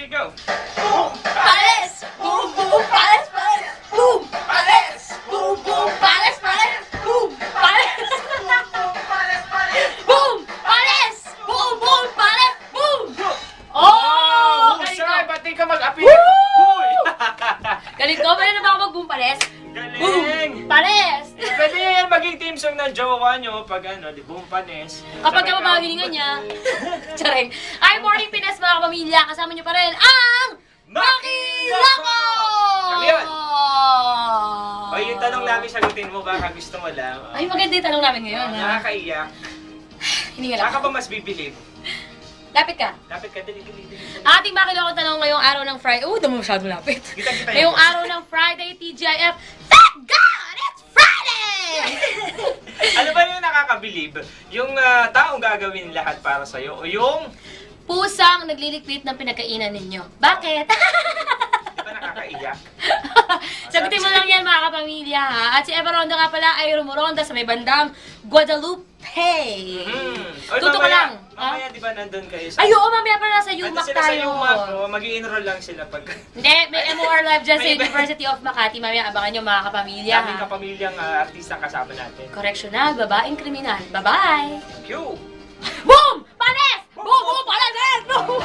ready, go! Boom! Pares! Boom! Boom! Pares! Pares! Boom! Pares! Boom! Boom! Pares! Pares! Boom! Pares! Boom! Pares! Boom! Boom! Pares! Boom! Oh! Galing ko! Husay! Pati ka mag-appear! Huy! Galing ko! Pwede na ba ako mag-boom pares? Galing! Boom! Pares! Pwede yan maging team song ng jowa nyo pag ano, di boom panes. Kapag ka mabahilingan niya. Tsareng. Ay, morning Pinas mga kapamilya. Kasama niyo pa rin ang Makiloko! Kami yun. O yung tanong namin sagutin mo, baka gusto mo lang. Ay, maganda yung tanong namin ngayon. Ha? Nakakaiyak. Hindi nga lang. Saka ba mas bibilib? Lapit ka. Lapit ka, dali. Ating Makiloko tanong ngayong araw ng Friday. Damo masyadong lapit. Kita Ngayong araw ng Friday, TGIF. Thank God! It's Friday! Ano ba yung nakakabilib? Yung taong gagawin lahat para sa'yo o yung... Pusang nagliliklit ng pinagkainan ninyo. Bakit? Di ba nakakaiyak? Sagutin mo lang yan mga kapamilya ha. At si Eva Ronda nga pala ay rumuronda sa may bandang Guadalupe. Tuto ka lang. Mamaya di ba nandun kayo sa... Ay, oo, mamaya pa nasa UMAC sila sa tayo. UMAC, mag-i-enroll lang sila pag... Hindi, may MOR live dyan sa May iba. University of Makati. Mamaya abangan nyo mga kapamilya Daming ha. kapamilyang artista kasama natin. Correctional, babaeng kriminal. Bye-bye! Thank you! Boom! Panes! Boom! Boom! Panes! Boom!